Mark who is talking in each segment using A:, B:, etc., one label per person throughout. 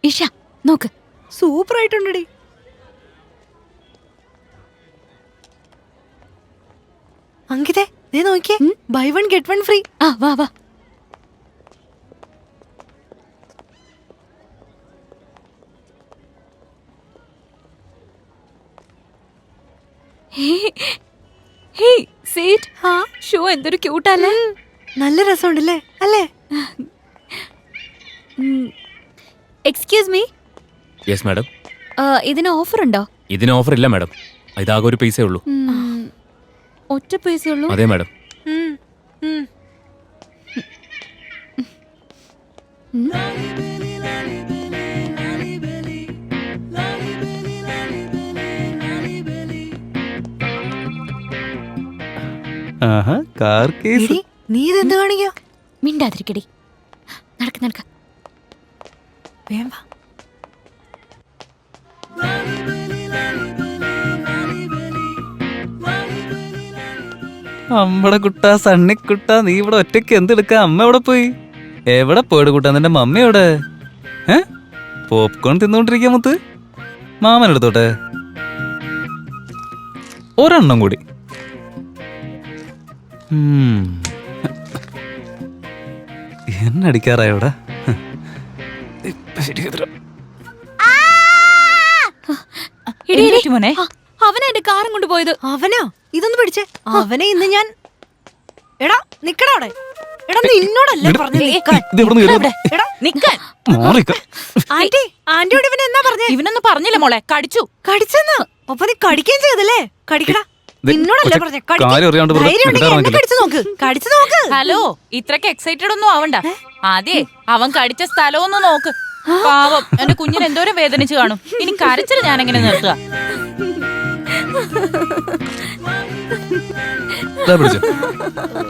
A: ഇഷ നോക്ക്,
B: സൂപ്പർ ആയിട്ടുണ്ടടി. അങ്കിതേ നീ നോക്കിയേ, ബൈ 1 get 1 ഫ്രീ.
A: ആ വാ വാ. ഷോ എന്തൊരു ക്യൂട്ടല്ലേ.
B: നല്ല രസമുണ്ടല്ലേ അല്ലേ?
A: Excuse me.
C: Yes madam.
A: ഇതിന് ഓഫർ ഉണ്ടോ?
C: ഇതിന് ഓഫർ ഇല്ല മാഡം, ഇതാകെ ഒരു പൈസേ ഉള്ളൂ.
A: ഒറ്റ പൈസേ ഉള്ളൂ?
C: അതെ മാഡം.
B: നീ ഇതെന്ത് കാണിക്കോ?
A: മിണ്ടാതിരിക്കടി, നടക്ക നടക്ക.
B: വേം വാ.
D: അമ്മടെ കുട്ട, സണ്ണിക്കുട്ട, നീ ഇവിടെ ഒറ്റയ്ക്ക് എന്തെടുക്കാ? അമ്മ എവിടെ പോയി? എവിടെ പോയിട്ട് കുട്ടാ? നിന്റെ മമ്മി എവിടെ? പോപ്കോൺ തിന്നോണ്ടിരിക്കാ മുത്ത്. മാമൻ എടുത്തോട്ടെ ഒരെണ്ണം കൂടി. എന്നടിക്കാറായ ഇവിടെ?
A: അവനെ എന്റെ കാറും കൊണ്ട് പോയത്.
B: അവനോ? ഇതൊന്ന് പിടിച്ചേ. അവനെ ഇന്ന് ഞാൻ. എടാ നിക്കടാ അവിടെ. എടാ നിന്നോടല്ലേ പറഞ്ഞു നിക്കാൻ. ആന്റി, ആന്റിയോട് ഇവൻ എന്നാ പറഞ്ഞേ?
E: ഇവനൊന്നും പറഞ്ഞില്ല മോളെ, കടിച്ചു.
B: കടിച്ചെന്ന്? അപ്പൊ നീ കടിക്കുകയും ചെയ്തല്ലേ? കടിക്കടാ. നിന്നോടല്ലേ പറഞ്ഞേ? കടിച്ചു നോക്ക്, കടിച്ചു നോക്ക്.
E: ഹലോ, ഇത്രക്ക് എക്സൈറ്റഡ് ഒന്നും ആവണ്ട. ആദ്യേ അവൻ കടിച്ച സ്ഥലം ഒന്ന് നോക്ക്. പാവം, എന്റെ കുഞ്ഞിന് എന്തോരം വേദനിച്ചു കാണും. ഇനി കരച്ചിൽ ഞാൻ എങ്ങനെ നിർത്തുക?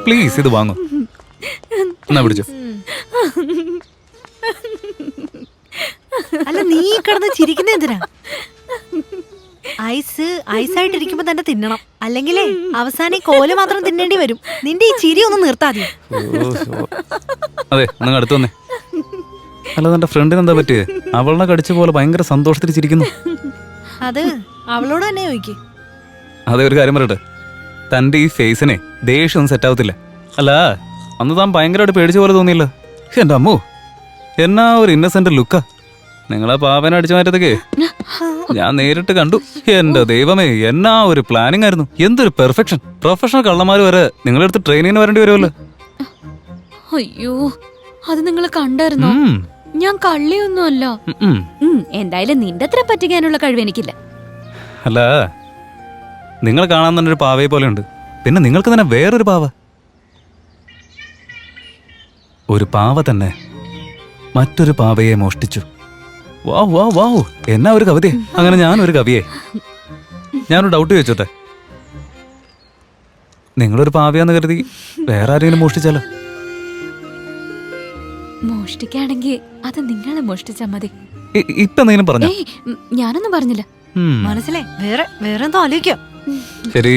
D: പ്ലീസ് ഇത് വാങ്ങൂ. എന്നാ പിടിച്ചോ.
B: അല്ല നീ കിടന്ന് ചിരിക്കുന്ന എന്തിനാ? ഐസായിട്ടിരിക്കുമ്പോ തന്നെ തിന്നണം, അല്ലെങ്കിലേ അവസാനം കോല് മാത്രം തിന്നേണ്ടി വരും. നിന്റെ ഈ ചിരി ഒന്ന് നിർത്താതെ.
D: അതെ, ഒന്ന് അടുത്ത് വന്നേ. അല്ല എന്റെ ഫ്രണ്ടിന് എന്താ പറ്റിയേ? അവളെ കടിച്ച പോലെ ഭയങ്കര സന്തോഷത്തിൽ ചിരിക്കുന്നു.
B: അത് അവളോട് തന്നെ ചോദിക്ക്.
D: അതെ, ഒരു കാര്യം പറയട്ടെ, തന്റെ ഈ ഫേസിനെ ദേഷ്യം ഒന്നും സെറ്റ് ആവത്തില്ല. അല്ല അന്ന് താൻ ഭയങ്കരമായിട്ട് പേടിച്ച പോലെ തോന്നിയില്ല. എന്റെ അമ്മോ, എന്നാ ഒരു ഇന്നസെന്റ് ലുക്കാ. നിങ്ങളെ പാവനെ അടിച്ചു മാറ്റത്തേക്ക് ഞാൻ നേരിട്ട് കണ്ടു. എന്റെ ദൈവമേ, എന്നാ ഒരു പ്ലാനിങ് ആയിരുന്നു. എന്തൊരു പെർഫെക്ഷൻ. പ്രൊഫഷണൽ കള്ളന്മാര് വരെ നിങ്ങളെടുത്ത് ട്രെയിനിങ്ങിന് വരേണ്ടി വരുമല്ലോ.
A: അയ്യോ, അത് നിങ്ങൾ കണ്ടായിരുന്നോ? ഞാൻ കള്ളിയൊന്നുമല്ല. എന്തായാലും നിന്റെ അത്ര പറ്റിക്കാനുള്ള കഴിവ് എനിക്കില്ല.
D: അല്ല, നിങ്ങൾ കാണാൻ തന്നെ ഒരു പാവയെ പോലെ ഉണ്ട്. പിന്നെ നിങ്ങൾക്ക് തന്നെ വേറൊരു പാവ. ഒരു പാവ തന്നെ മറ്റൊരു പാവയെ മോഷ്ടിച്ചു. വാ വാ വാ, എന്നാ ഒരു കവിതയെ. അങ്ങനെ ഞാനൊരു കവിയെ. ഞാനൊരു ഡൗട്ട് ചോദിച്ചോട്ടെ, നിങ്ങളൊരു പാവയാന്ന് കരുതി വേറെ ആരെങ്കിലും മോഷ്ടിച്ചാലോ?
A: മോഷ്ടിക്കാണെങ്കിൽ അത് നിങ്ങളെ മോഷ്ടിച്ചാ മതി.
D: ഇപ്പൊ എന്തെങ്കിലും പറഞ്ഞോ?
A: ഞാനൊന്നും പറഞ്ഞില്ല.
B: മനസ്സിലായി. വേറെ എന്തോ ആലോചിക്കോ?
D: ശരി,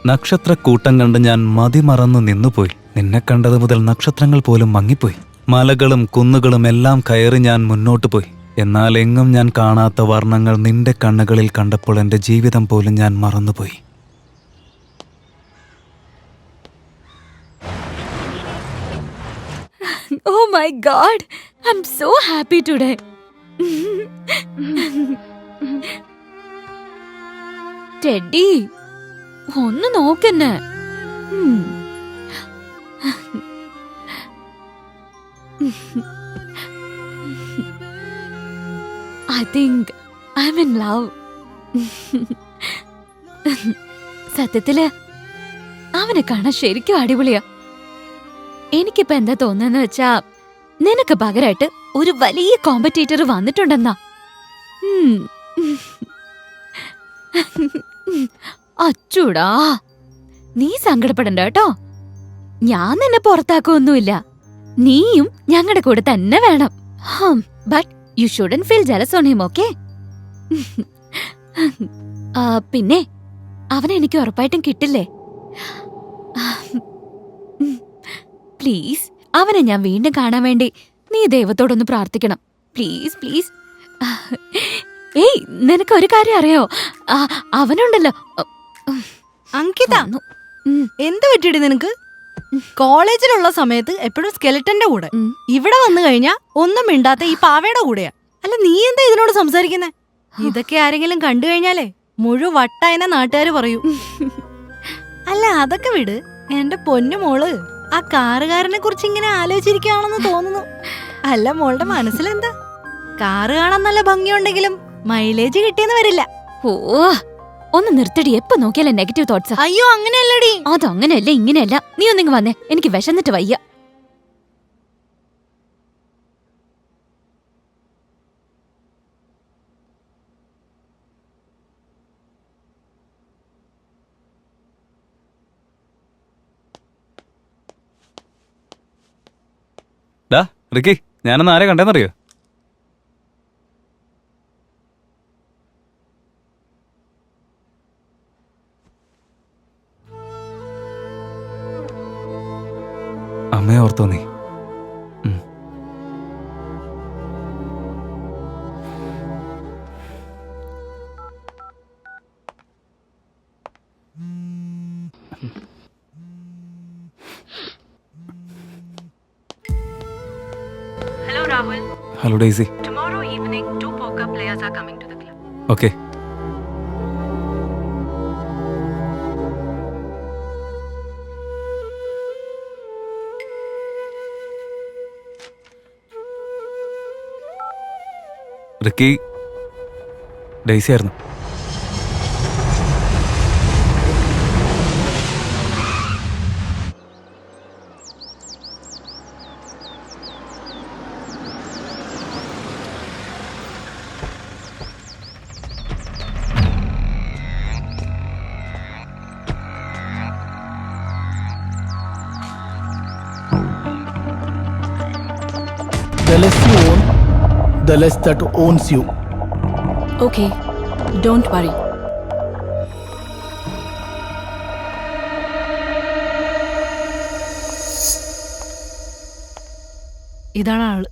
D: നക്ഷത്രക്കൂട്ടം കണ്ട് ഞാൻ മതിമറന്നു നിന്നുപോയി. നിന്നെ കണ്ടത് മുതൽ നക്ഷത്രങ്ങൾ പോലും മങ്ങിപ്പോയി. മലകളും കുന്നുകളും എല്ലാം കയറി ഞാൻ മുന്നോട്ട് പോയി. എന്നാൽ എങ്ങും ഞാൻ കാണാത്ത വർണ്ണങ്ങൾ നിന്റെ കണ്ണുകളിൽ കണ്ടപ്പോൾ എൻ്റെ ജീവിതം പോലും ഞാൻ മറന്നുപോയി.
A: Oh my God! I'm so happy today. Teddy, ഒന്ന് നോക്കെന്നെ. I think I'm in love. സത്യത്തില് അവനെ കാണാൻ ശരിക്കും അടിപൊളിയാ. എനിക്കിപ്പോ എന്താ തോന്നുന്നെന്ന് വെച്ചാ നിനക്ക് പകരമായിട്ട് ഒരു വലിയ കോമ്പറ്റീറ്റർ വന്നിട്ടുണ്ടെന്നാ. അച്ചൂടാ, നീ സങ്കടപ്പെടണ്ട കേട്ടോ. ഞാൻ നിന്നെ പുറത്താക്കൊന്നുമില്ല. നീയും ഞങ്ങളുടെ കൂടെ തന്നെ വേണം. But you shouldn't feel jealous on him, okay? പിന്നെ അവനെ എനിക്ക് ഉറപ്പായിട്ടും കിട്ടില്ലേ? പ്ലീസ്, അവനെ ഞാൻ വീണ്ടും കാണാൻ വേണ്ടി നീ ദൈവത്തോടൊന്ന് പ്രാർത്ഥിക്കണം. Please please. ഏയ്, നിനക്ക് ഒരു കാര്യം അറിയോ? അവനുണ്ടല്ലോ.
B: അങ്കിത, എന്ത് പറ്റിയിടി നിനക്ക്? കോളേജിലുള്ള സമയത്ത് എപ്പോഴും സ്കെലറ്റന്റെ കൂടെ, ഇവിടെ വന്നു കഴിഞ്ഞാ ഒന്നും മിണ്ടാത്ത ഈ പാവയുടെ കൂടെയാ. അല്ല, നീ എന്താ ഇതിനോട് സംസാരിക്കുന്നേ? ഇതൊക്കെ ആരെങ്കിലും കണ്ടു കഴിഞ്ഞാലേ മുഴുവട്ടായനെ നാട്ടുകാര് പറയൂ. അല്ല, അതൊക്കെ വിട്. എന്റെ പൊന്നു മോള് ആ കാറുകാരനെ കുറിച്ച് ഇങ്ങനെ ആലോചിച്ചിരിക്കുകയാണെന്ന് തോന്നുന്നു. അല്ല, മോളുടെ മനസ്സിലെന്താ? കാറ് കാണാൻ നല്ല ഭംഗിയുണ്ടെങ്കിലും മൈലേജ് കിട്ടിയെന്ന് വരില്ല.
A: ഓ, ഒന്ന് നിർത്തടി. എപ്പോ നോക്കിയാലേ നെഗറ്റീവ് തോട്ട്സ്.
B: അയ്യോ, അങ്ങനെയല്ലടി.
A: അതങ്ങനെയല്ല, ഇങ്ങനെയല്ല. നീ ഒന്നിങ്ങ് വന്നേ, എനിക്ക് വിശന്നിട്ട് വയ്യ.
D: ഡാ റിക്കി, ഞാനൊന്ന് ആരെ കണ്ടെന്നറിയോ? അമ്മയെ ഓർത്തോ നീ?
B: Hello Rahul.
D: Hello Daisy.
B: Tomorrow evening 2 poker players are coming to the club.
D: Okay. Ricky, Daisy ആയിരുന്നു.
F: The less you own, the less that owns you.
A: Okay, don't worry.
B: ഇതാണ് ആള്.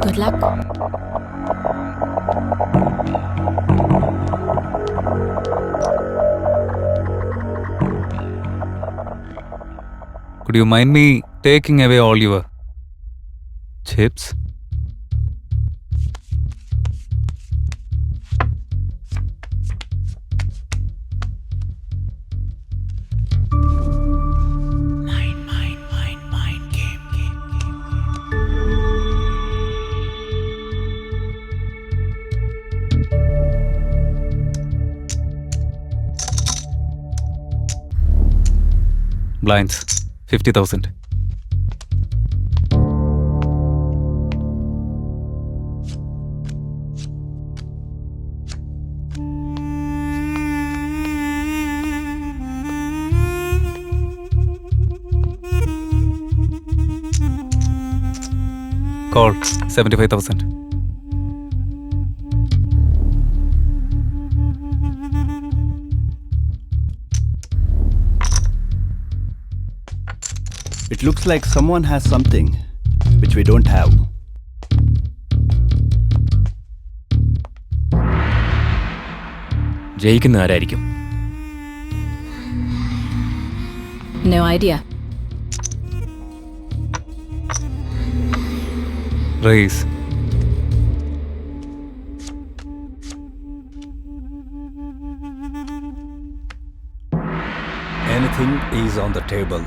A: Good luck.
D: Could you mind me taking away all your chips? Blinds, 50,000. Call 75,000.
G: It looks like someone has something which we don't have.
C: ജയിക്കുന്ന ആരായിരിക്കും?
H: No idea.
D: Race.
G: Anything is on the table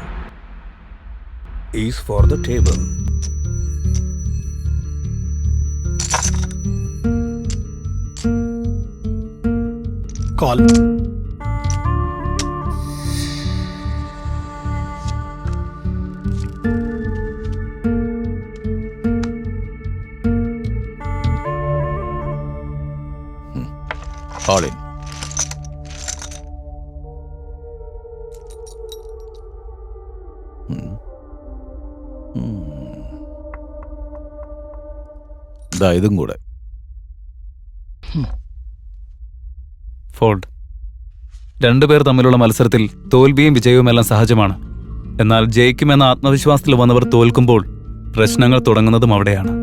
G: is for the table.
F: Call.
I: All in. ദാ ഇതും കൂടെ.
D: Fold. രണ്ടുപേർ തമ്മിലുള്ള മത്സരത്തിൽ തോൽവിയും വിജയവുമെല്ലാം സഹജമാണ്. എന്നാൽ ജയിക്കുമെന്ന ആത്മവിശ്വാസത്തിൽ വന്നവർ തോൽക്കുമ്പോൾ പ്രശ്നങ്ങൾ തുടങ്ങുന്നതും അവിടെയാണ്.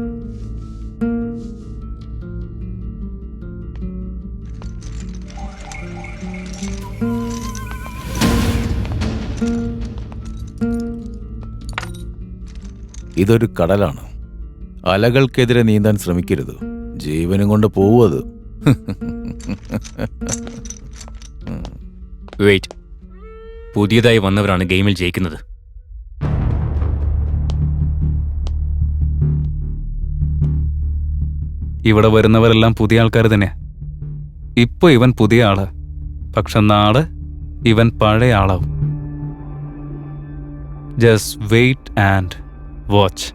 I: ഇതൊരു കടലാണ്. അലകൾക്കെതിരെ നീന്താൻ ശ്രമിക്കരുത്. ജീവനും കൊണ്ട് പോവത്.
C: വെയിറ്റ്. പുതിയതായി വന്നവരാണ് ഗെയിമിൽ ജയിക്കുന്നത്.
D: ഇവിടെ വരുന്നവരെല്ലാം പുതിയ ആൾക്കാർ തന്നെയാ. ഇപ്പൊ ഇവൻ പുതിയ ആള്, പക്ഷെ നാളെ ഇവൻ പഴയ ആളാവും. Just wait and watch.